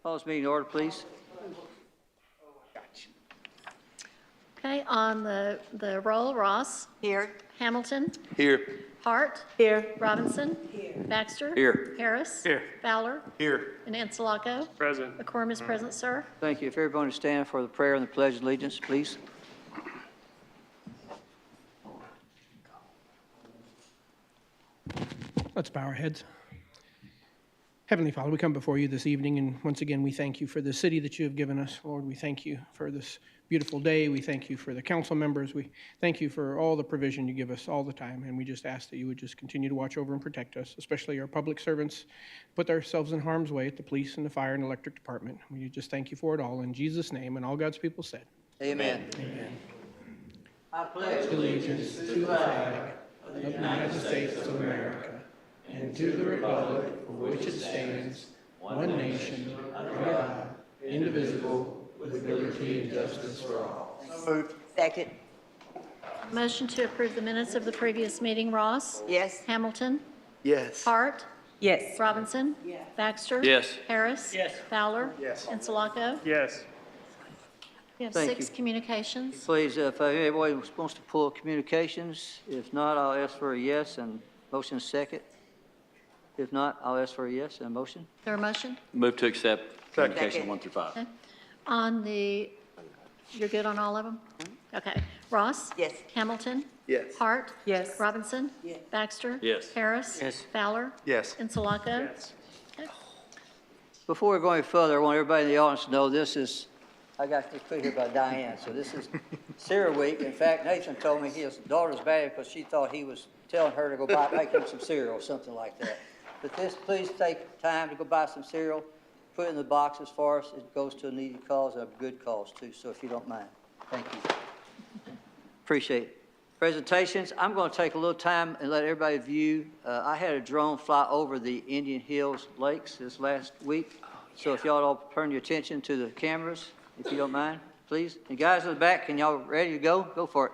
Call this meeting to order, please. Okay, on the roll, Ross. Here. Hamilton. Here. Hart. Here. Robinson. Baxter. Here. Harris. Here. Fowler. Here. And Anselaco. Present. The quorum is present, sir. Thank you. If everyone would stand for the prayer and the pledge of allegiance, please. Let's bow our heads. Heavenly Father, we come before you this evening, and once again, we thank you for the city that you have given us. Lord, we thank you for this beautiful day. We thank you for the council members. We thank you for all the provision you give us all the time, and we just ask that you would just continue to watch over and protect us, especially our public servants, put ourselves in harm's way at the police and the fire and electric department. We just thank you for it all. In Jesus' name, and all God's people said. Amen. Amen. I pledge Allegiance to the flag of the United States of America and to the republic for which it stands, one nation, under God, indivisible, with liberty and justice for all. Second. Motion to approve the minutes of the previous meeting, Ross. Yes. Hamilton. Yes. Hart. Yes. Robinson. Yes. Baxter. Yes. Harris. Yes. Fowler. Yes. Anselaco. Yes. We have Thank 6 you. communications. Please, if everybody wants to pull communications, if not, I'll ask for a yes and motion second. If not, I'll ask for a yes and a motion. Is there a motion? Move to accept communication Second. 1 through 5. Okay. On the, you're good on all of them? Okay. Ross? Yes. Hamilton? Yes. Hart? Yes. Robinson? Yes. Baxter? Yes. Harris? Yes. Fowler? Yes. Anselaco? Yes. Before we go any further, I want everybody in the audience to know this is, I got this put here by Diane, so this is Cereal Week. In fact, Nathan told me his daughter's bad because she thought he was telling her to go make him some cereal or something like that. But this, please take time to go buy some cereal, put it in the box as far as it goes to a needy cause and a good cause too, so if you don't mind. Thank you. Appreciate it. Presentations, I'm going to take a little time and let everybody view. I had a drone fly over the Indian Hills Lakes this last week. So if y'all all turn your attention to the cameras, if you don't mind, please. And guys in the back, can y'all ready to go? Go for it.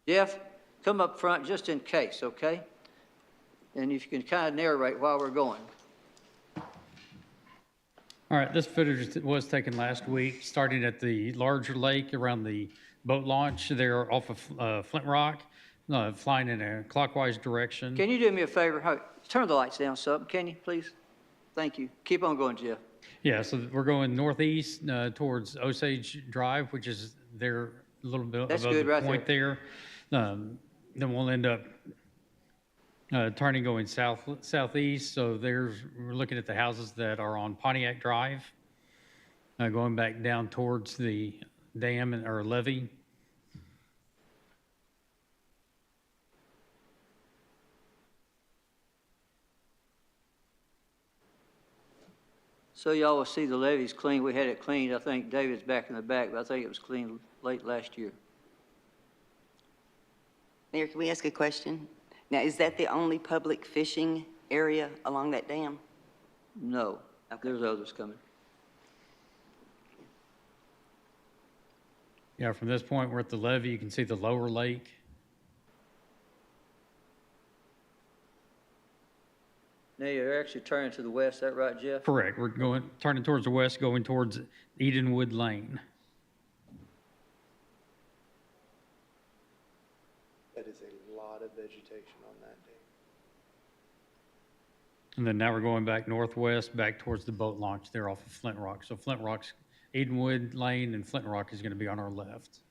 Jeff, come up front just in case, okay? And if you can kind of narrate while we're going. All right, this footage was taken last week, starting at the larger lake around the boat launch there off of Flint Rock, flying in a clockwise direction. Can you do me a favor? Turn the lights down some, can you, please? Thank you. Keep on going, Jeff. Yeah, so we're going northeast towards Osage Drive, which is there a little bit That's above good the right point there. Then we'll end up turning going southeast. So we're looking at the houses that are on Pontiac Drive, going back down towards the dam or levee. So y'all will see the levees clean. We had it cleaned. I think David's back in the back, but I think it was cleaned late last year. Mayor, can we ask a question? Now, is that the only public fishing area along that dam? No, Okay. there's others coming. Yeah, from this point, we're at the levee. You can see the lower lake. Now you're actually turning to the west, is that right, Jeff? Correct. We're turning towards the west, going towards Edenwood Lane. That is a lot of vegetation on that day. And then now we're going back northwest, back towards the boat launch there off of Flint Rock. So Flint Rock's Edenwood Lane and Flint Rock is going to be on our left.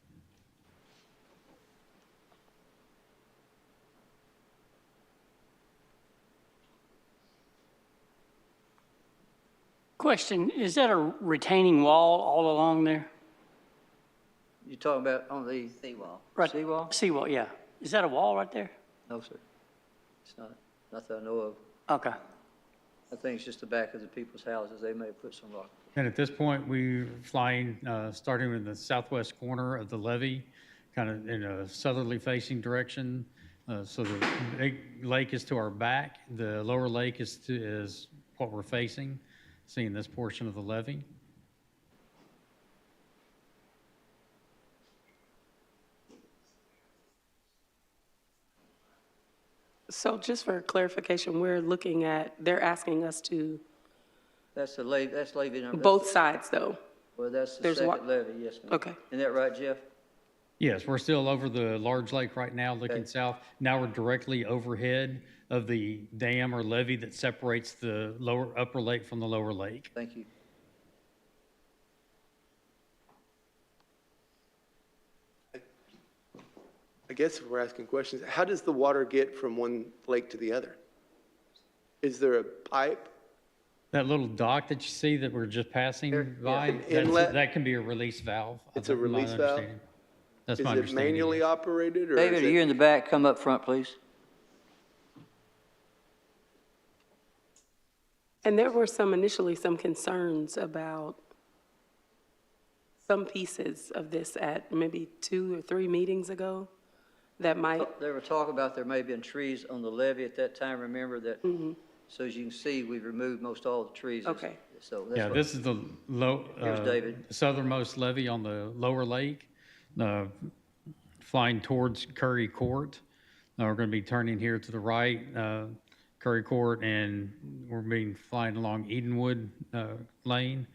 Question, is that a retaining wall all along there? You talking about on the Seawall. Right. seawall? Seawall, yeah. Is that a wall right there? No, sir. It's not. Not that I know of. Okay. I think it's just the back of the people's houses. They may have put some rock. And at this point, we're flying, starting in the southwest corner of the levee, kind of in a southerly facing direction. So the big lake is to our back. The lower lake is what we're facing, seeing this portion of the levee. So just for clarification, we're looking at, they're asking us to That's the levy, that's levy number. Both sides, though. Well, that's the there's wa- second levy, yes, ma'am. Okay. Isn't that right, Jeff? Yes, we're still over the large lake right now, looking Okay. south. Now we're directly overhead of the dam or levee that separates the upper lake from the lower lake. Thank you. I guess if we're asking questions, how does the water get from one lake to the other? Is there a pipe? That little dock that you see that we're just passing by, An inlet? that can be a release valve. It's a my release valve? understanding. That's Is my it understanding. manually yes. operated or David, is are you it? in the back? Come up front, please. And there were initially some concerns about some pieces of this at maybe 2 or 3 meetings ago that might, They were talking about there may have been trees on the levee at that time, remember that? So as you can see, we've removed most all the trees. Okay. So that's Yeah, what- this is the Here's David. southernmost levee on the lower lake, flying towards Curry Court. We're going to be turning here to the right, Curry Court, and we're flying along Edenwood Lane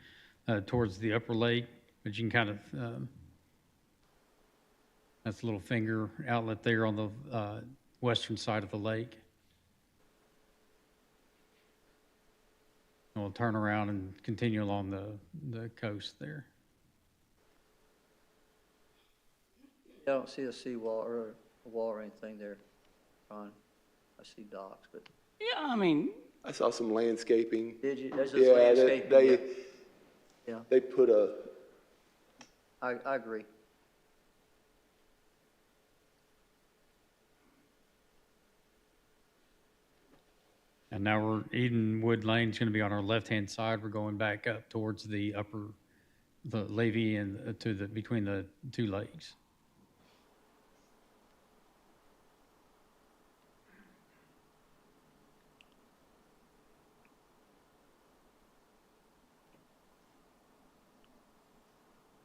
towards the upper lake. But you can kind of, that's a little finger outlet there on the western side of the lake. And we'll turn around and continue along the coast there. I don't see a seawall or a wall or anything there, Ron. I see docks, but Yeah, I mean, I saw some landscaping. did you, there's just Yeah, landscaping. Yeah. they put a, I agree. And now Edenwood Lane's going to be on our left-hand side. We're going back up towards the levee and between the two lakes.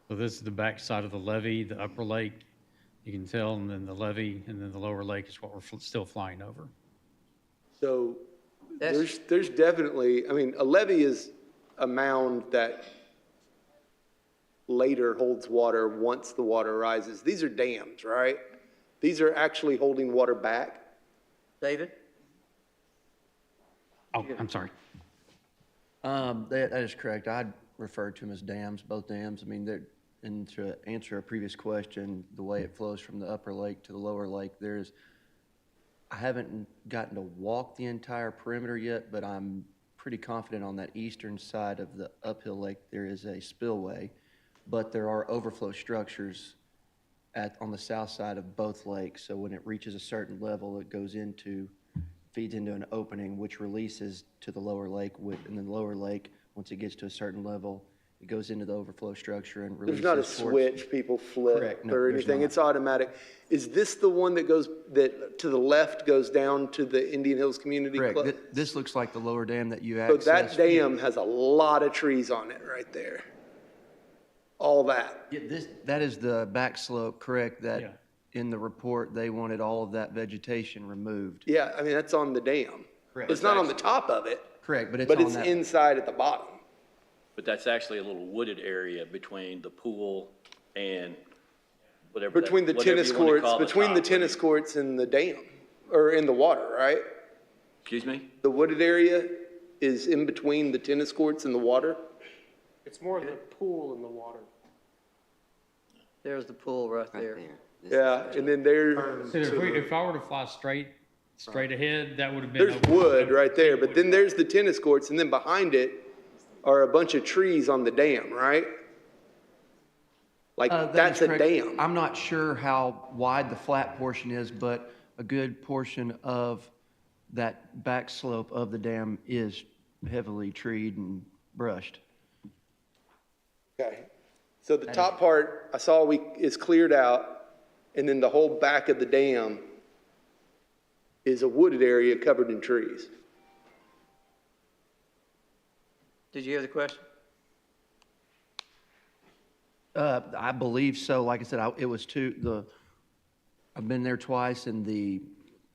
So this is the back side of the levee, the upper lake, you can tell, and then the levee, and then the lower lake is what we're still flying over. so That's- there's definitely, I mean, a levee is a mound that later holds water once the water rises. These are dams, right? These are actually holding water back. David? Oh, I'm sorry. That is correct. I'd refer to them as dams, both dams. I mean, and to answer a previous question, the way it flows from the upper lake to the lower lake, I haven't gotten to walk the entire perimeter yet, but I'm pretty confident on that eastern side of the uphill lake, there is a spillway, but there are overflow structures on the south side of both lakes. So when it reaches a certain level, it feeds into an opening, which releases to the lower lake, and then the lower lake, once it gets to a certain level, it goes into the overflow structure and releases. There's not a towards- switch people flip Correct. No, or there's anything. not. It's automatic. Is this the one that to the left goes down to the Indian Hills Community Correct. Club? This looks like the lower dam that you So accessed. that dam has a lot of trees on it right there. All that. Yeah, that is the back slope, correct, Yeah. that in the report, they wanted all of that vegetation removed. Yeah, I mean, that's on the dam. Correct. It's not on the top of it, Correct, but it's but on it's that. inside at the bottom. But that's actually a little wooded area between the pool and whatever. that- Between the whatever tennis you wanna courts, call the between the top. tennis courts and the dam, or in the water, right? Excuse me? The wooded area is in between the tennis courts and the water? It's more the pool and the water. There's the pool right right there. there. Yeah, and then So if I were to fly straight ahead, that would have been. there's over- wood right there, but then there's the tennis courts, and then behind it are a bunch of trees on the dam, right? Like, That that's is a correct. dam. I'm not sure how wide the flat portion is, but a good portion of that back slope of the dam is heavily treed and brushed. Okay, so the top part, I saw is cleared out, and then the whole back of the dam is a wooded area covered in trees. Did you hear the question? I believe so. Like I said, it was I've been there twice, and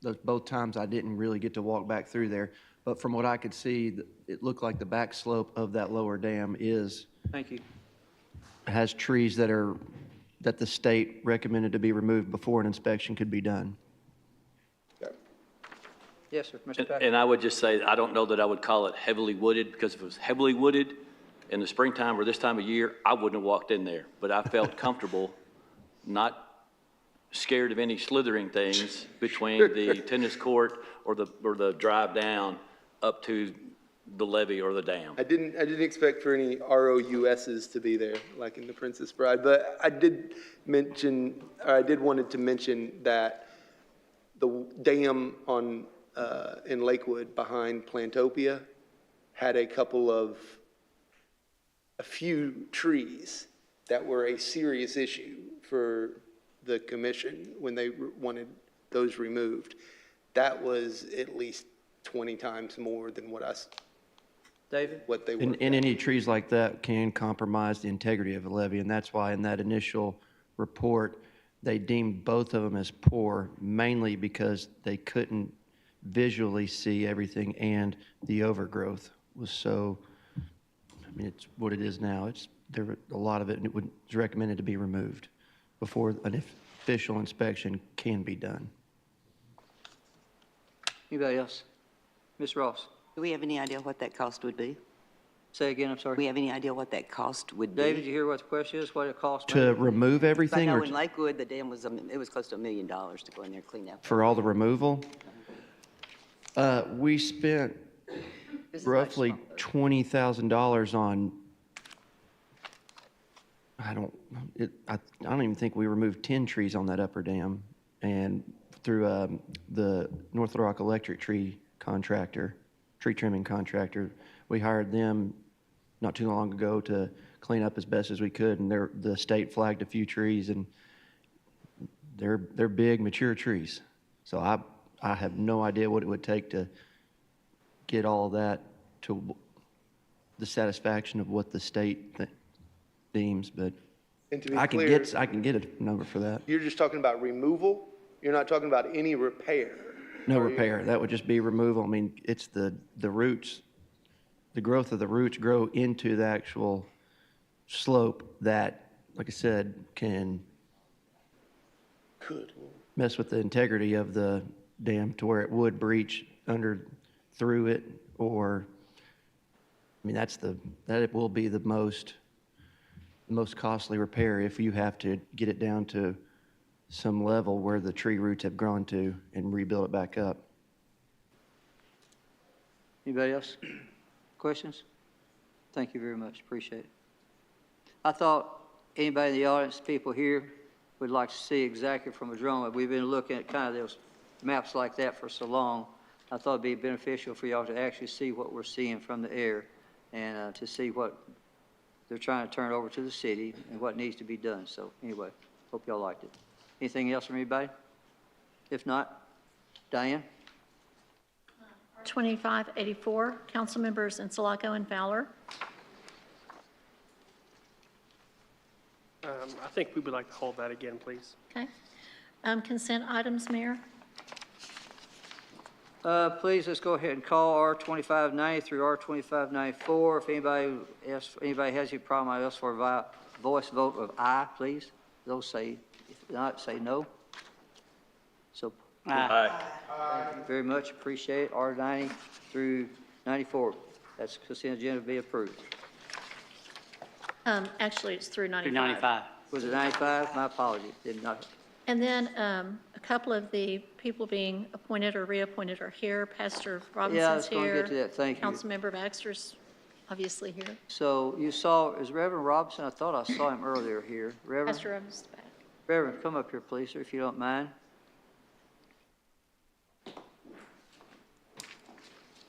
those both times I didn't really get to walk back through there. But from what I could see, it looked like the back slope of that lower dam Thank you. has trees that the state recommended to be removed before an inspection could be done. Yes, sir, Mr. Patrick. And I would just say, I don't know that I would call it heavily wooded, because if it was heavily wooded in the springtime or this time of year, I wouldn't have walked in there. But I felt comfortable, not scared of any slithering things between the tennis court or the drive down up to the levee or the dam. I didn't expect for any ROUSs to be there, like in The Princess Bride, but I did wanted to mention that the dam in Lakewood behind Plantopia had a few trees that were a serious issue for the commission when they wanted those removed. That was at least 20 times more than what David? they were. And any trees like that can compromise the integrity of a levee, and that's why in that initial report, they deemed both of them as poor, mainly because they couldn't visually see everything, and the overgrowth was so, I mean, it's what it is now. There a lot of it, and it was recommended to be removed before an official inspection can be done. Anybody else? Ms. Ross? Do we have any idea what that cost would be? Say again, I'm Do sorry. we have any idea what that cost would be? David, did you hear what the question is, what it costs? To remove I everything, know or in Lakewood, the dam was, it was close to $1 million to go in there and clean out. for all the removal? We spent This is roughly much smaller. $20,000 on, I don't even think we removed 10 trees on that upper dam. And through the North Little Rock Electric tree trimming contractor, we hired them not too long ago to clean up as best as we could. And the state flagged a few trees, and they're big, mature trees. So I have no idea what it would take to get all that to the satisfaction of what the state deems, but And to be I can clear, get a number for that. you're just talking about removal? You're not talking about any repair? No Are you? repair, that would just be removal. I mean, it's the roots, the growth of the roots grow into the actual slope that, like I said, can Good Lord. mess with the integrity of the dam to where it would breach through it, or, I mean, that will be the most costly repair if you have to get it down to some level where the tree roots have grown to and rebuild it back up. Anybody else? Questions? Thank you very much, appreciate it. I thought anybody in the audience, people here, would like to see exactly from a drone. We've been looking at kind of those maps like that for so long. I thought it'd be beneficial for y'all to actually see what we're seeing from the air, and to see what they're trying to turn over to the city and what needs to be done. So anyway, hope y'all liked it. Anything else from anybody? If not, Diane? 2584, council members Insulaco and Fowler. I think we would like to hold that again, please. Okay. Consent items, Mayor. Please, let's go ahead and call R2590 through R2594. If anybody has any problem, I ask for a voice vote of aye, please. Those say, if not, say no. So, Aye. thank you very much, appreciate it. R90 through 94. That's consent agenda to be approved. Actually, it's through 95. 295. Was it 95? My apologies, did not. And then a couple of the people being appointed or reappointed are here. Pastor Yeah, I Robinson's was going to here. get to that, thank you. Councilmember Baxter's obviously here. So you saw, is Reverend Robinson? I thought I saw him earlier here. Reverend? Pastor Robinson's back. Reverend, come up here, please, sir, if you don't mind.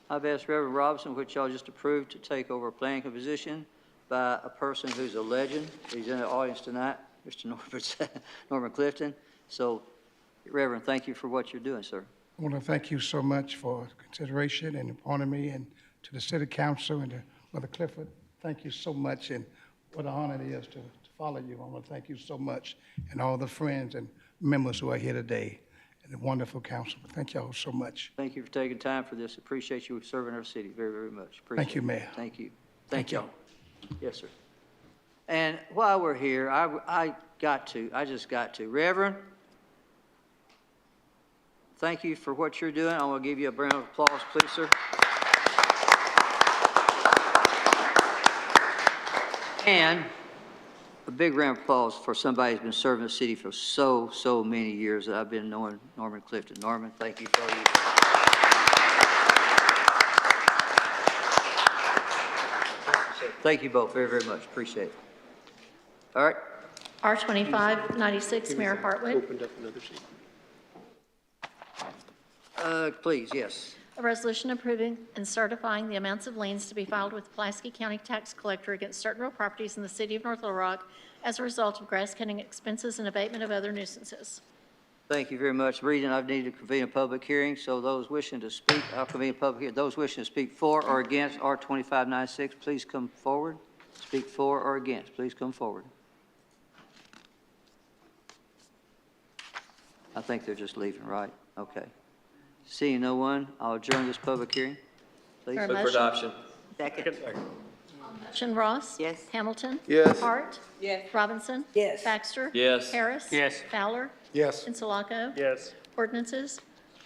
I've asked Reverend Robinson, which y'all just approved, to take over a planning position by a person who's a legend. He's in the audience tonight, Mr. Norman Clifton. So, Reverend, thank you for what you're doing, sir. I want to thank you so much for consideration and appointing me, and to the city council and to Mother Clifford, thank you so much, and what an honor it is to follow you. I want to thank you so much, and all the friends and members who are here today. and the wonderful council. Thank y'all so much. Thank you for taking time for this. Appreciate you serving our city very, very much. Thank you, Appreciate it. Mayor. Thank you. Thank y'all. Yes, sir. And while we're here, I just got to. Reverend, thank you for what you're doing. I want to give you a round of applause, please, sir. And a big round of applause for somebody who's been serving the city for so many years that I've been knowing Norman Clifton. Norman, thank you for all you do. Thank you both very, very much. Appreciate it. All right. R2596, Mayor Hartwick. Opened up another seat. Please, yes. A resolution approving and certifying the amounts of liens to be filed with Pulaski County Tax Collector against certain real properties in the city of North Little Rock as a result of grass cutting expenses and abatement of other nuisances. Thank you very much. Reading, I've needed to convene a public hearing, so those wishing to speak, I'll convene a public hearing. Those wishing to speak for or against R2596, please come forward. Speak for or against, please come forward. I think they're just leaving, right? Okay. Seeing no one, I'll adjourn this public hearing. Please. Is there a Move for motion? adoption. Second. Motion Ross? Yes. Hamilton? Yes. Hart? Yes. Robinson? Yes. Baxter? Yes. Harris? Yes. Fowler? Yes. Insulaco? Yes. Ordinances?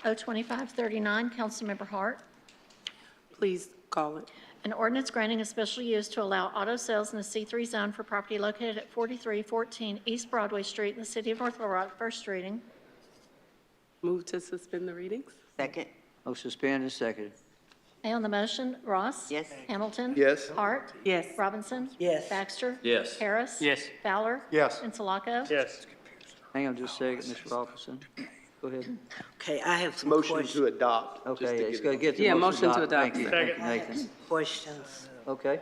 O2539, Councilmember Hart. Please call it. An ordinance granting a special use to allow auto sales in the C3 zone for property located at 4314 East Broadway Street in the city of North Little Rock. First reading. Move to suspend the readings? Second. Motion suspended and seconded. A on the motion, Ross? Yes. Hamilton? Yes. Hart? Yes. Robinson? Yes. Baxter? Yes. Harris? Yes. Fowler? Yes. Insulaco? Yes. Hang on just a second, Mr. Robinson. Go ahead. Okay, I have some Motion questions. to adopt. just Okay, to it's get going it to get the Yeah, motion motion to adopted. Thank you. adopt. Thank you, Nathan. Questions Okay.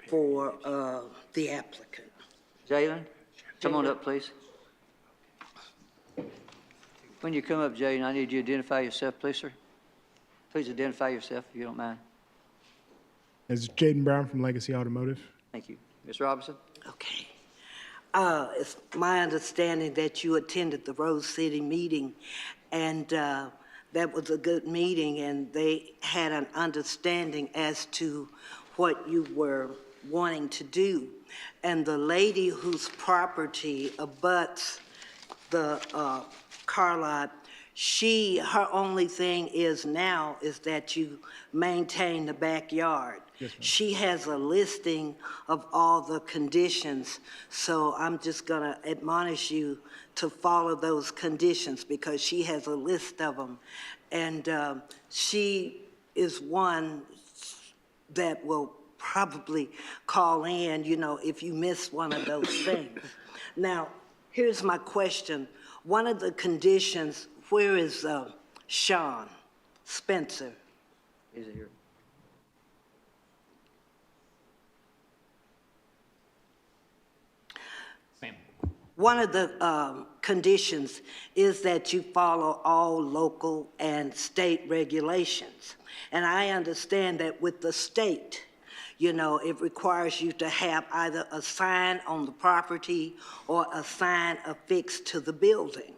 for the applicant. Jalen, come on up, please. When you come up, Jalen, I need you to identify yourself, please, sir. Please identify yourself, if you don't mind. This is Jaden Brown from Legacy Automotive. Thank you. Ms. Robinson? Okay. It's my understanding that you attended the Rose City meeting, and that was a good meeting, and they had an understanding as to what you were wanting to do. And the lady whose property abuts the car lot, her only thing is now is that you maintain the backyard. Yes, ma'am. She has a listing of all the conditions, so I'm just gonna admonish you to follow those conditions because she has a list of them. And she is one that will probably call in, if you miss one of those things. Now, here's my question. One of the conditions, where is Sean Spencer? Is it here? One of the conditions is that you follow all local and state regulations. And I understand that with the state, it requires you to have either a sign on the property or a sign affixed to the building.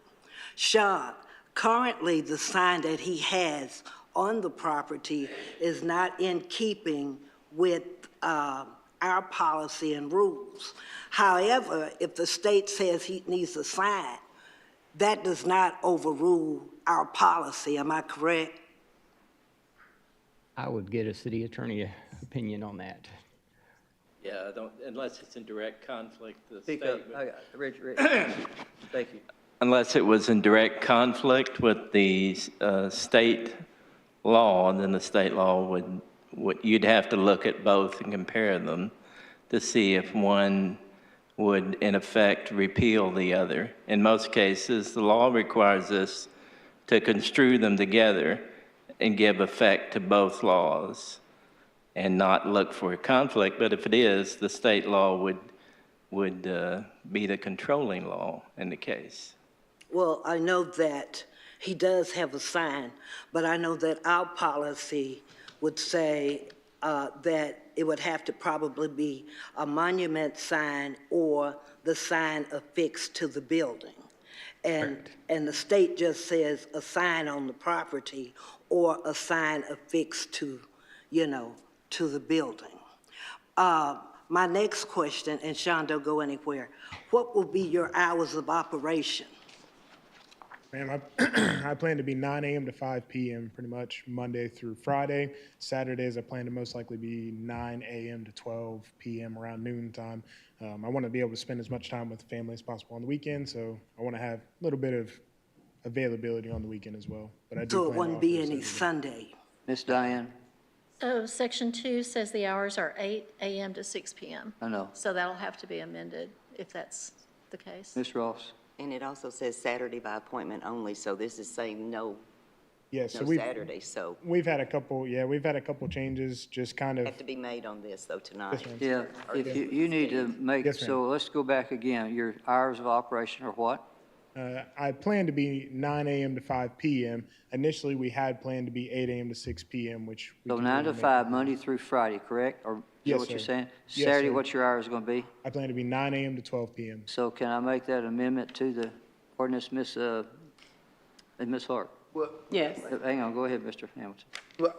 Sean, currently the sign that he has on the property is not in keeping with our policy and rules. However, if the state says he needs a sign, that does not overrule our policy. Am I correct? I would get a city attorney opinion on that. Yeah, unless it's in direct conflict, the Speak state. up. I got it. Rich. Thank you. Unless it was in direct conflict with the state law, then the state law you'd have to look at both and compare them to see if one would, in effect, repeal the other. In most cases, the law requires us to construe them together and give effect to both laws and not look for a conflict. But if it is, the state law would be the controlling law in the case. Well, I know that he does have a sign, but I know that our policy would say that it would have to probably be a monument sign or the sign affixed to the building. and the state just says a sign on the property or a sign affixed to, to the building. My next question, and Sean, don't go anywhere, what will be your hours of operation? Ma'am, I plan to be 9 a.m. to 5 p.m. pretty much Monday through Friday. Saturdays, I plan to most likely be 9 a.m. to 12 p.m. around noon time. I want to be able to spend as much time with the family as possible on the weekend, so I want to have a little bit of availability on the weekend as well. But I do So it plan to wouldn't offer be this any every day. Sunday? Miss Diane? Oh, Section 2 says the hours are 8 a.m. to 6 p.m. I know. So that'll have to be amended if that's the case. Miss Ross? And it also says Saturday by appointment only, so this is saying no Yeah, so Saturday, so we've had a couple changes, just kind of. have to be made on this though tonight. Yes, ma'am. Yeah, if you need to make, Yes, ma'am. so let's go back again. Your hours of operation are what? I plan to be 9 a.m. to 5 p.m. Initially, we had planned to be 8 a.m. to 6 p.m., which. we So can 9 to make- 5, Monday through Friday, correct? Or is that Yes, what you're sir. saying? Yes, Saturday, sir. what's your hours going to be? I plan to be 9 a.m. to 12 p.m. So can I make that amendment to the ordinance, Ms. Hart? Well, Yes. Hang on, go ahead, Mr. Hamilton. well,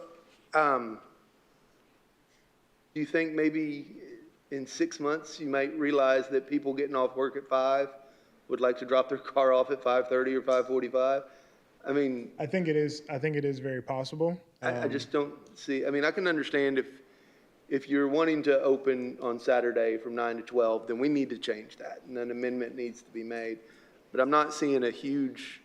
do you think maybe in 6 months, you might realize that people getting off work at 5 would like to drop their car off at 5:30 or 5:45? I mean, I think it is very possible. I just don't see, I mean, I can understand if you're wanting to open on Saturday from 9 to 12, then we need to change that, and an amendment needs to be made. But I'm not seeing a huge,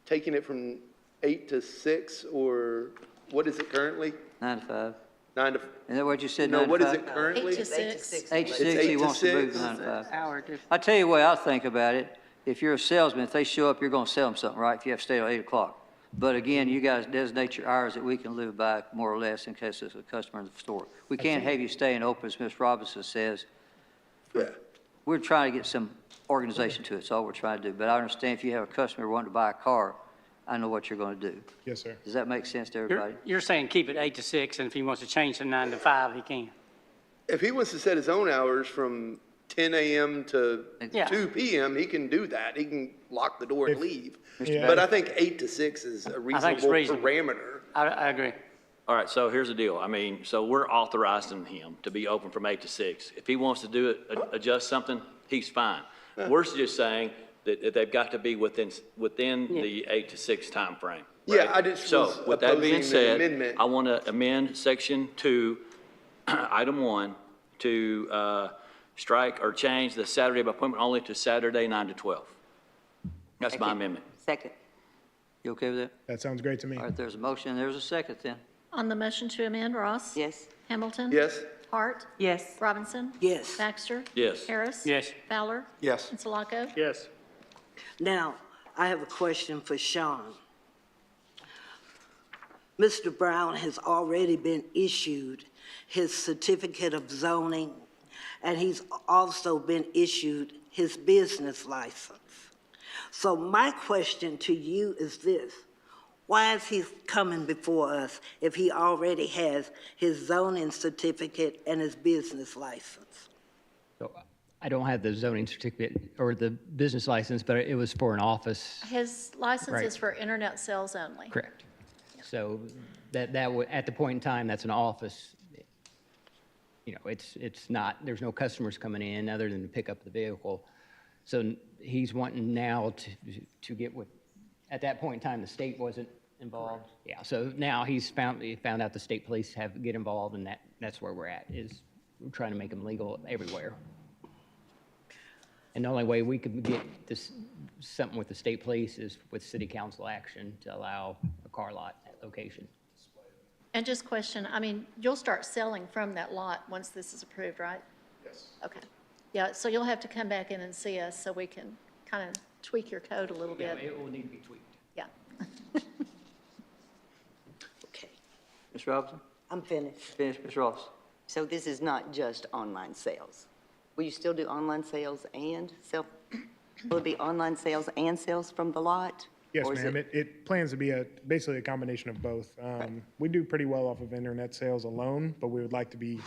taking it from 8 to 6, or what is it currently? 9 to 5. 9 to, Is that what you said, no, 9 to what is 5? it currently? 8 to 6. 8 to It's 6, 8 he to wants to move 6. to 9 to 5. Hour difference. I tell you the way I think about it, if you're a salesman, if they show up, you're going to sell them something, right? If you have to stay till 8 o'clock. But again, you guys designate your hours that we can live by more or less in case there's a customer in the store. We can't have you staying open, as Ms. Robinson says. Yeah. We're trying to get some organization to it, that's all we're trying to do. But I understand if you have a customer wanting to buy a car, I know what you're going to do. Yes, sir. Does that make sense to everybody? You're saying keep it 8 to 6, and if he wants to change to 9 to 5, he can. If he wants to set his own hours from 10 a.m. to Yeah. 2 p.m., he can do that. He can lock the door and leave. Yeah. But I think 8 to 6 is a it's reasonable reasonable. parameter. I agree. All right, so here's the deal. I mean, so we're authorizing him to be open from 8 to 6. If he wants to do it, adjust something, he's fine. We're just saying that they've got to be within the 8 to 6 timeframe. Yeah, right? I just So was with that being opposing the said, amendment. I want to amend section 2, item 1, to strike or change the Saturday by appointment only to Saturday 9 to 12. That's my amendment. Second. You okay with that? That sounds great to me. All right, there's a motion, there's a second then. On the motion to amend, Ross? Yes. Hamilton? Yes? Hart? Yes. Robinson? Yes. Baxter? Yes. Harris? Yes. Fowler? Yes. And Sulaco? Yes. Now, I have a question for Sean. Mr. Brown has already been issued his certificate of zoning, and he's also been issued his business license. So my question to you is this: why is he coming before us if he already has his zoning certificate and his business license? So I don't have the zoning certificate or the business license, but it was for an office. His license Right. is for internet sales only. Correct. So that would, at the point in time, that's an office. You know, it's not, there's no customers coming in other than to pick up the vehicle. So he's wanting now to get with, at that point in time, the state wasn't involved. Yeah, so now he found out the state police get involved, and that's where we're at, is we're trying to make them legal everywhere. And the only way we could get this, something with the state police is with city council action to allow a car lot at location. And just question, I mean, you'll start selling from that lot once this is approved, right? Yes. Okay. Yeah, so you'll have to come back in and see us so we can kind of tweak your code a little bit. It will need to be tweaked. Yeah. Okay, Ms. Robinson? I'm finished. Finish, Ms. Ross? So this is not just online sales. Will you still do online sales and will it be online sales and sales from the lot? Yes, Or is ma'am. It plans to be basically a combination of both. We do pretty well off of internet sales alone, but we would like to be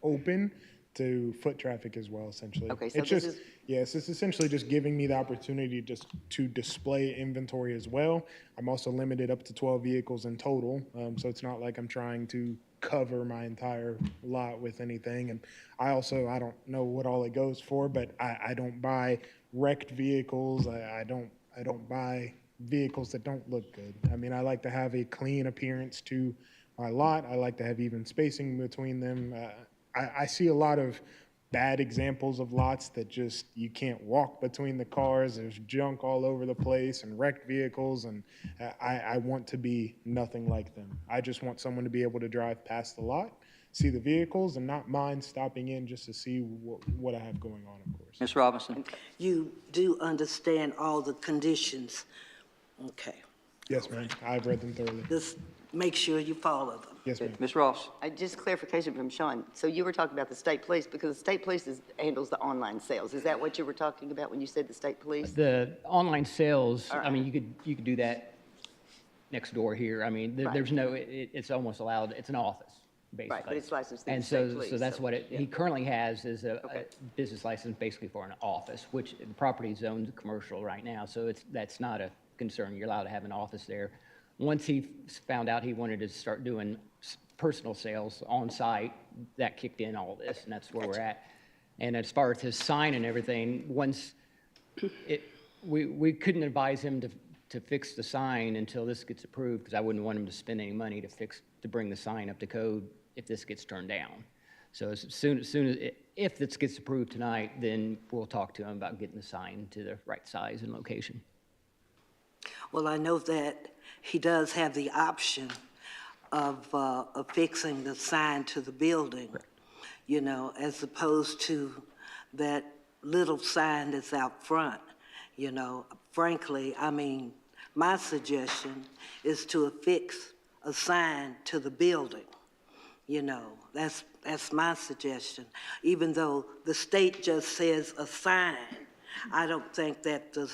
open to foot traffic as well, essentially. Okay, so It's this just, is- yes, it's essentially just giving me the opportunity just to display inventory as well. I'm also limited up to 12 vehicles in total, so it's not like I'm trying to cover my entire lot with anything. And I don't know what all it goes for, but I don't buy wrecked vehicles. I don't buy vehicles that don't look good. I mean, I like to have a clean appearance to my lot. I like to have even spacing between them. I see a lot of bad examples of lots that just, you can't walk between the cars. There's junk all over the place and wrecked vehicles, and I want to be nothing like them. I just want someone to be able to drive past the lot, see the vehicles, and not mind stopping in just to see what I have going on, of course. Ms. Robinson? You do understand all the conditions. Okay. Yes, ma'am. I've read them thoroughly. Just make sure you follow them. Yes, ma'am. Ms. Ross? Just clarification from Sean. So you were talking about the state police, because the state police handles the online sales. Is that what you were talking about when you said the state police? The online sales, All I right. mean, you could do that next door here. I mean, Right. there's no, it's almost allowed, it's an office, basically. Right, but it's licensed through And the state so, police. so that's what yeah. he currently has is a Okay. business license basically for an office, which the property is zoned commercial right now, so that's not a concern. You're allowed to have an office there. Once he found out he wanted to start doing personal sales on site, that kicked in all this, and that's where we're at. And as far as his sign and everything, we couldn't advise him to fix the sign until this gets approved, because I wouldn't want him to spend any money to bring the sign up to code if this gets turned down. So as soon as, if this gets approved tonight, then we'll talk to him about getting the sign to the right size and location. Well, I know that he does have the option of affixing the sign to the building, you know, as opposed to that little sign that's out front, you know. Frankly, I mean, my suggestion is to affix a sign to the building, you know. That's my suggestion. Even though the state just says a sign, I don't think that the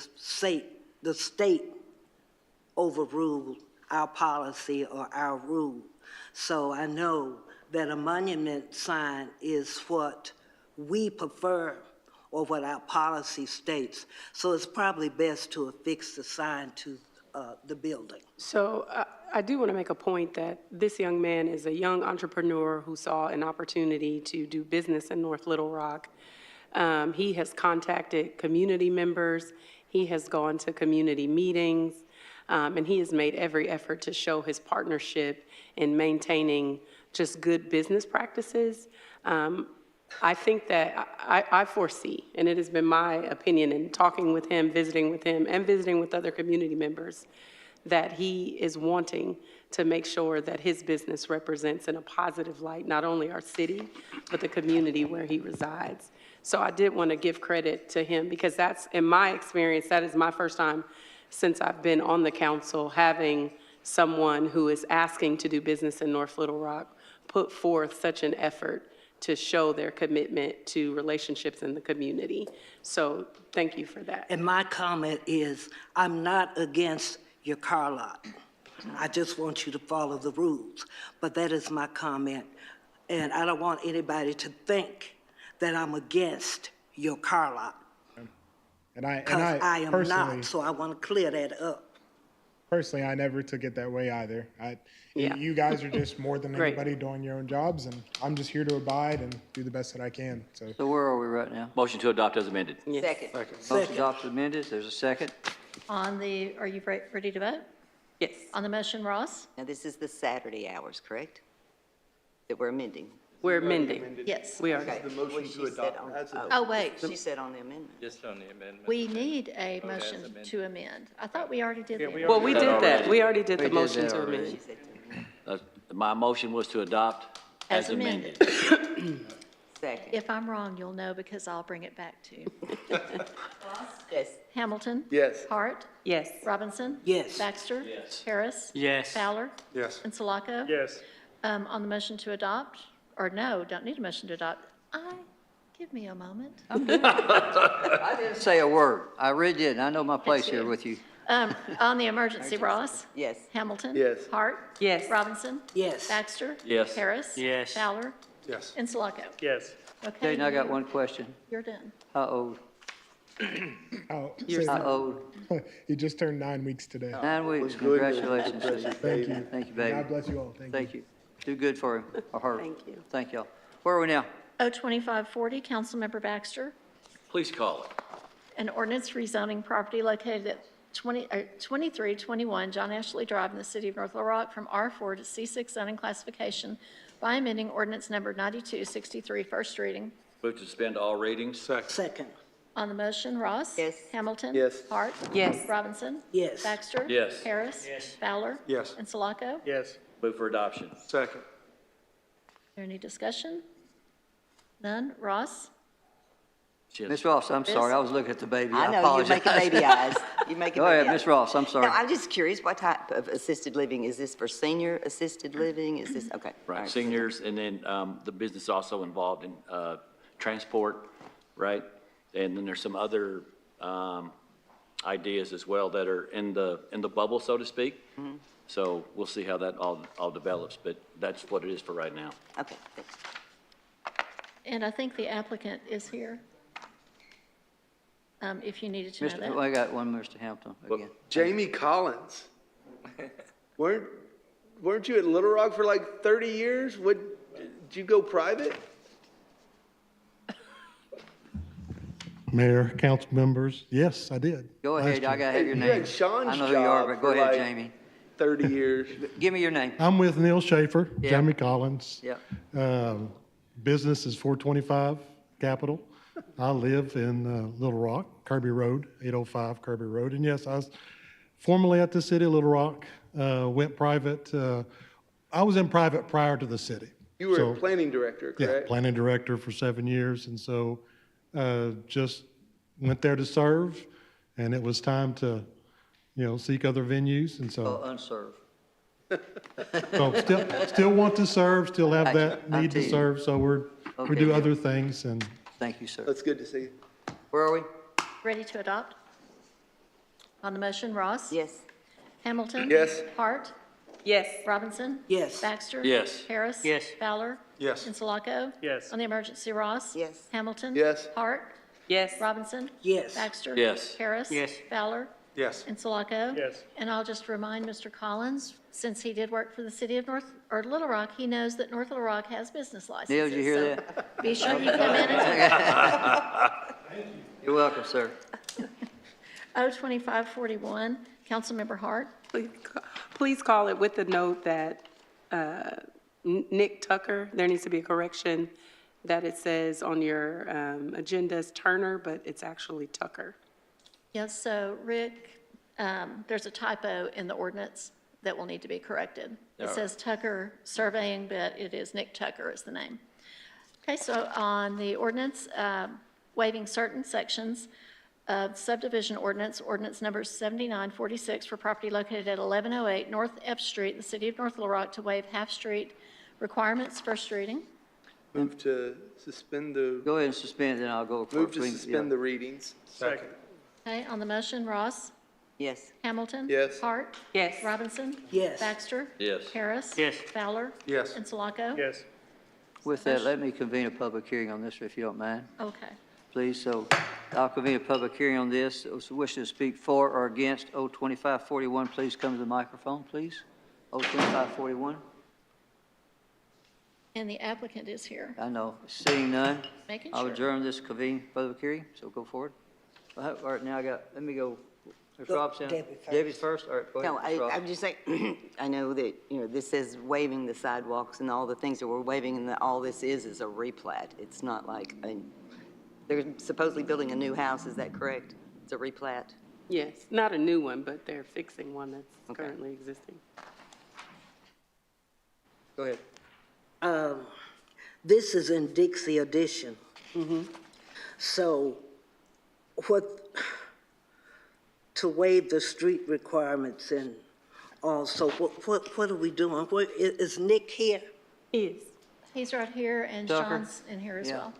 state overruled our policy or our rule. So I know that a monument sign is what we prefer or what our policy states. So it's probably best to affix the sign to the building. So I do want to make a point that this young man is a young entrepreneur who saw an opportunity to do business in North Little Rock. He has contacted community members. He has gone to community meetings. And he has made every effort to show his partnership in maintaining just good business practices. I think that I foresee, and it has been my opinion in talking with him, visiting with him, and visiting with other community members, that he is wanting to make sure that his business represents in a positive light, not only our city, but the community where he resides. So I did want to give credit to him, because that's, in my experience, that is my first time since I've been on the council, having someone who is asking to do business in North Little Rock put forth such an effort to show their commitment to relationships in the community. So thank you for that. And my comment is, I'm not against your car lot. I just want you to follow the rules. But that is my comment. And I don't want anybody to think that I'm against your car lot. And I am personally, not, so I want to clear that up. Personally, I never took it that way either. Yeah. You guys are just more than Great. anybody doing your own jobs, and I'm just here to abide and do the best that I can. So So where are we right now? Motion to adopt as amended. Second. Motion adopted amended, there's a second. On the, are you ready to vote? Yes. On the motion, Ross? Now, this is the Saturday hours, correct? That we're amending? We're amending. Yes. We are. Okay. The motion What to she said adopt on- as Oh, wait. She said on the amendment. Just on the amendment. We need a motion to amend. I thought we already did that. Well, we did that. We already did We the did motion that to already. amend. She said to me. My motion was to adopt As as amended. Second. If I'm wrong, you'll know because I'll bring it back to you. Yes. Hamilton? Yes. Hart? Yes. Robinson? Yes. Baxter? Yes. Harris? Yes. Fowler? Yes. And Sulaco? Yes. On the motion to adopt, or no, don't need a motion to adopt. Give me a moment. I didn't say a word. I really didn't. I know my place here with you. On the emergency, Ross? Yes. Hamilton? Yes. Hart? Yes. Robinson? Yes. Baxter? Yes. Harris? Yes. Fowler? Yes. Insulaco. Yes. Okay. Jaden, I got one question. You're done. How old? Oh, How old? he just turned 9 weeks today. 9 weeks. Congratulations to you. Thank you. Thank you, baby. God bless you all. Thank you. Thank you. Do good for him or her. Thank you. Thank y'all. Where are we now? O-2540, Councilmember Baxter. Please call it. An ordinance rezoning property located at 2321 John Ashley Drive in the city of North Little Rock from R4 to C6 zoning classification by amending ordinance number 9263, first reading. Move to suspend all readings. Second. On the motion, Ross? Yes. Hamilton? Yes. Hart? Yes. Robinson? Yes. Baxter? Yes. Harris? Yes. Fowler? Yes. And Sulaco? Yes. Move for adoption. Second. Is there any discussion? None? Ross? Yes. Miss Ross, I'm sorry. I was looking at the baby. I know, you're apologize. making baby eyes. You're making Go baby ahead, eyes. Miss Ross, I'm sorry. No, I'm just curious, what type of assisted living? Is this for senior assisted living? Is this, okay. all Right, seniors, and then the business also involved in transport, right? And then there's some other ideas as well that are in the bubble, so to speak. So we'll see how that all develops, but that's what it is for right now. Okay, thanks. And I think the applicant is here, if you needed to know that. I got one, Mr. Hampton, again. Jamie Collins. Weren't you at Little Rock for like 30 years? Did you go private? Mayor, council members, yes, I did. Go ahead, I gotta have your You name. had Sean's I know who you are, job but for go ahead, like Jamie. 30 years. Give me your name. I'm with Neil Schaefer, Yeah. Jamie Collins. Yeah. Business is 425 Capitol. I live in Little Rock, Kirby Road, 805 Kirby Road. And yes, I was formerly at the city of Little Rock, went private. I was in private prior to the city. You were So, a planning director, yeah, correct? planning director for 7 years. And so just went there to serve, and it was time to, seek other venues. And Oh, so, unserved. so still want to serve, still have that I need to see. serve. So we Okay. do other things, and Thank you, sir. That's good to see you. Where are we? Ready to adopt? On the motion, Ross? Yes. Hamilton? Yes. Hart? Yes. Robinson? Yes. Baxter? Yes. Harris? Yes. Fowler? Yes. Insulaco? Yes. On the emergency, Ross? Yes. Hamilton? Yes. Hart? Yes. Robinson? Yes. Baxter? Yes. Harris? Yes. Fowler? Yes. Insulaco? Yes. And I'll just remind Mr. Collins, since he did work for the city of Little Rock, he knows that North Little Rock has business licenses. Neil, did you hear so that? Be sure you come in and You're welcome, sir. O-2541, Councilmember Hart. Please call it with the note that Nick Tucker, there needs to be a correction that it says on your agendas Turner, but it's actually Tucker. Yes, so Rick, there's a typo in the ordinance that will need to be corrected. It says Tucker Surveying, but it is Nick Tucker is the name. Okay, so on the ordinance, waiving certain sections of subdivision ordinance, ordinance number 7946 for property located at 1108 North F Street, in the city of North Little Rock, to waive half-street requirements, first reading. Move to suspend the, Go ahead and suspend, then I'll go. for move to between- suspend the readings. Second. Okay, on the motion, Ross? Yes. Hamilton? Yes. Hart? Yes. Robinson? Yes. Baxter? Yes. Harris? Yes. Fowler? Yes. And Sulaco? Yes. With that, let me convene a public hearing on this, if you don't mind, Okay. please. So I'll convene a public hearing on this. Those wishing to speak for or against O-2541, please come to the microphone, please. O-2541, And the applicant is here. I know. Seeing none, Making I'll sure. adjourn this convene public hearing, so go forward. All right, now let me go. Ms. Go, Robson? Debbie first. Debbie first? All right, go ahead. No, Ms. Robson. I'm just saying, I know that, this says waiving the sidewalks and all the things that we're waiving, and that all this is a replat. It's not like, they're supposedly building a new house, is that correct? It's a replat? Yes, not a new one, but they're fixing one that's Okay. currently existing. Go ahead. This is in Dixie Addition. So to waive the street requirements and also, what are we doing? Is Nick here? He is. He's right here, and Tucker? Sean's in here as Yeah. well.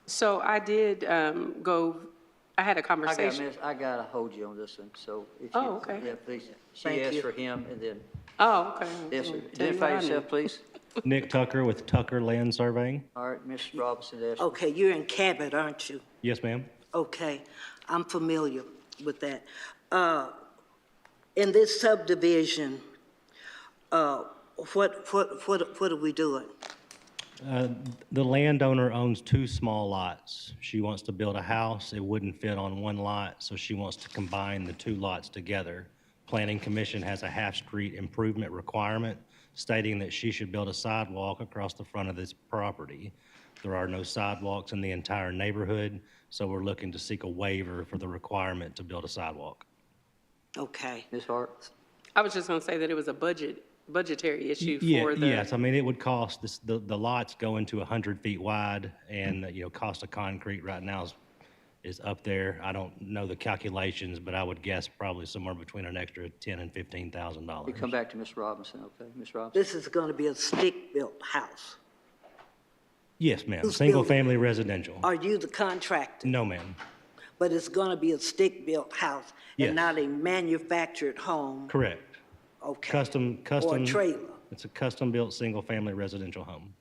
So I did I had a conversation. I gotta hold you on this one, so if you. Oh, okay. Yeah, please. She Thank asked you. for him, and then, Oh, okay. yes, sir. Tell you Identify what I yourself, knew. please. Nick Tucker with Tucker Land Surveying. All right, Ms. Robinson, that's Okay, you're in Cabot, aren't you? Yes, ma'am. Okay, I'm familiar with that. In this subdivision, what are we doing? The landowner owns 2 small lots. She wants to build a house. It wouldn't fit on one lot, so she wants to combine the 2 lots together. Planning Commission has a half-street improvement requirement stating that she should build a sidewalk across the front of this property. There are no sidewalks in the entire neighborhood, so we're looking to seek a waiver for the requirement to build a sidewalk. Okay. Ms. Hart? I was just going to say that it was a budgetary issue Yeah, for the. yes, I mean, it would cost, the lots go into 100 feet wide, and, cost of concrete right now is up there. I don't know the calculations, but I would guess probably somewhere between an extra $10,000 and $15,000. We come back to Ms. Robinson, okay? Ms. Robinson? This is going to be a stick-built house. Yes, ma'am, Who's single-family residential. Are you the contractor? No, ma'am. But it's going to be a stick-built house Yes. and not a manufactured home? Correct. Okay. Custom. Or a trailer? It's a custom-built, single-family residential home.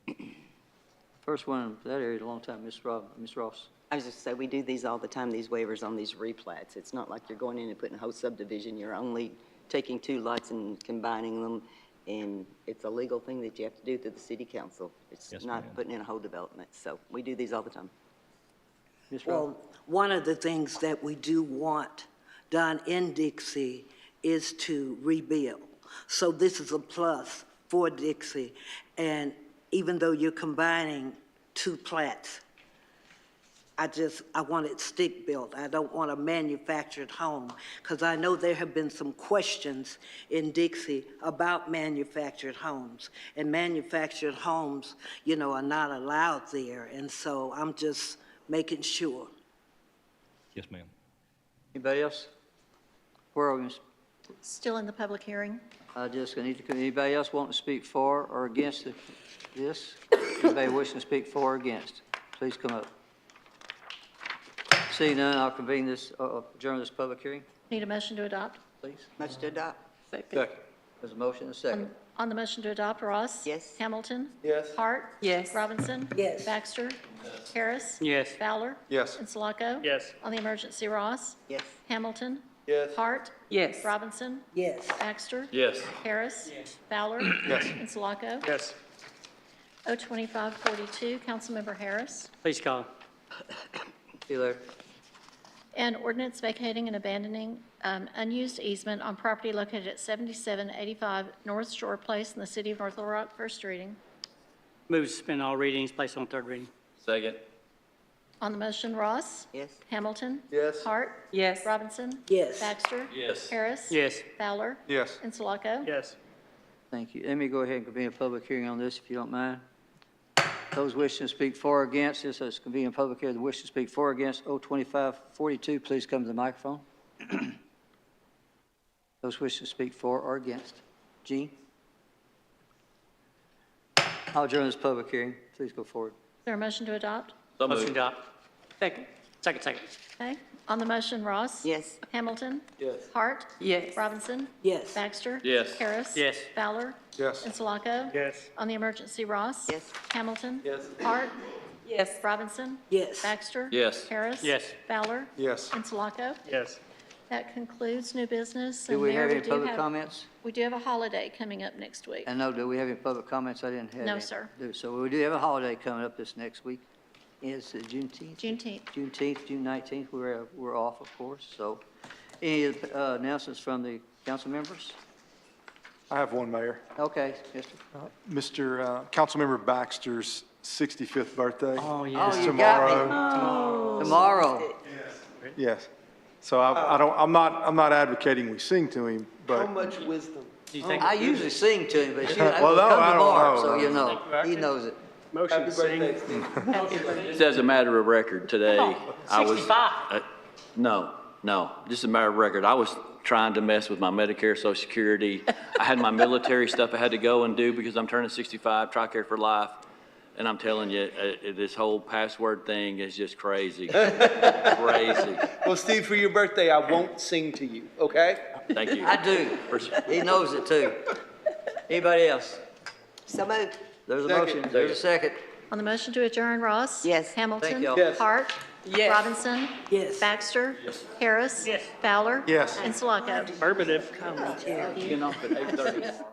First one in that area in a long time, Ms. Ross. I was just say, we do these all the time, these waivers on these replats. It's not like you're going in and putting a whole subdivision. You're only taking 2 lots and combining them, and it's a legal thing that you have to do through the city council. It's Yes, not ma'am. putting in a whole development. So we do these all the time. Ms. Robinson? Well, one of the things that we do want done in Dixie is to rebuild. So this is a plus for Dixie. And even though you're combining 2 plats, I want it stick-built. I don't want a manufactured home, because I know there have been some questions in Dixie about manufactured homes. And manufactured homes, are not allowed there. And so I'm just making sure. Yes, ma'am. Anybody else? Where are we? Still in the public hearing? Anybody else want to speak for or against this? Anybody wishing to speak for or against? Please come up. Seeing none, I'll convene this, adjourn this public hearing, Need a motion to adopt? please. Motion to adopt? Second. There's a motion and a second. On the motion to adopt, Ross? Yes. Hamilton? Yes. Hart? Yes. Robinson? Yes. Baxter? Harris? Yes. Fowler? Yes. And Sulaco? Yes. On the emergency, Ross? Yes. Hamilton? Yes. Hart? Yes. Robinson? Yes. Baxter? Yes. Harris? Fowler? Yes. And Sulaco? Yes. 02542, Councilmember Harris. Please call. See you later. An ordinance vacating and abandoning unused easement on property located at 7785 North Shore Place in the city of North Little Rock. First reading. Move to suspend all readings, place on 3rd reading. Second. On the motion, Ross? Yes. Hamilton? Yes. Hart? Yes. Robinson? Yes. Baxter? Yes. Harris? Yes. Fowler? Yes. And Sulaco? Yes. Thank you. Let me go ahead and convene a public hearing on this, if you don't mind. Those wishing to speak for or against this, as convened public hearing, the wish to speak for or against 02542, please come to the microphone. Those wishing to speak for or against. Jean? I'll adjourn this public hearing. Please go forward. Is there a motion to adopt? So Motion moved. to adopt. Second. Second. Okay. On the motion, Ross? Yes. Hamilton? Yes. Hart? Yes. Robinson? Yes. Baxter? Yes. Harris? Yes. Fowler? Yes. And Sulaco? Yes. On the emergency, Ross? Yes. Hamilton? Yes. Hart? Yes. Robinson? Yes. Baxter? Yes. Harris? Yes. Fowler? Yes. And Sulaco? Yes. That concludes new business. Do And we Mayor, have any public comments? We do have a holiday coming up next week. And no, do we have any public comments? I didn't have No, any. sir. So we do have a holiday coming up this next week. Is it Juneteenth? Juneteenth. June 19th, we're off, of course, so. Any announcements from the council members? I have one, Mayor. Okay, Mr. Councilmember Baxter's 65th birthday. Oh, Oh, yes. you got Tomorrow. me. Tomorrow. Yes. So I'm not advocating we sing to him, How but much wisdom? Do you think? I usually sing to him, but you, Well, no, come I don't tomorrow, know. so you know, he knows it. Motion Happy to sing. birthday, Steve. Just as a matter of record, today, I was. 65. No, just a matter of record. I was trying to mess with my Medicare, Social Security. I had my military stuff I had to go and do because I'm turning 65, TRICARE for life. And I'm telling you, this whole password thing is just crazy. Crazy. Well, Steve, for your birthday, I won't sing to you, okay? Thank you. I do. He knows it too. Anybody else? So moved. There's a motion, there's a second. On the motion to adjourn, Ross? Yes. Hamilton? Thank y'all. Yes. Hart? Yes. Robinson? Yes. Baxter? Harris? Fowler? Yes. And Sulaco. Affirmative. You know, but 8:30.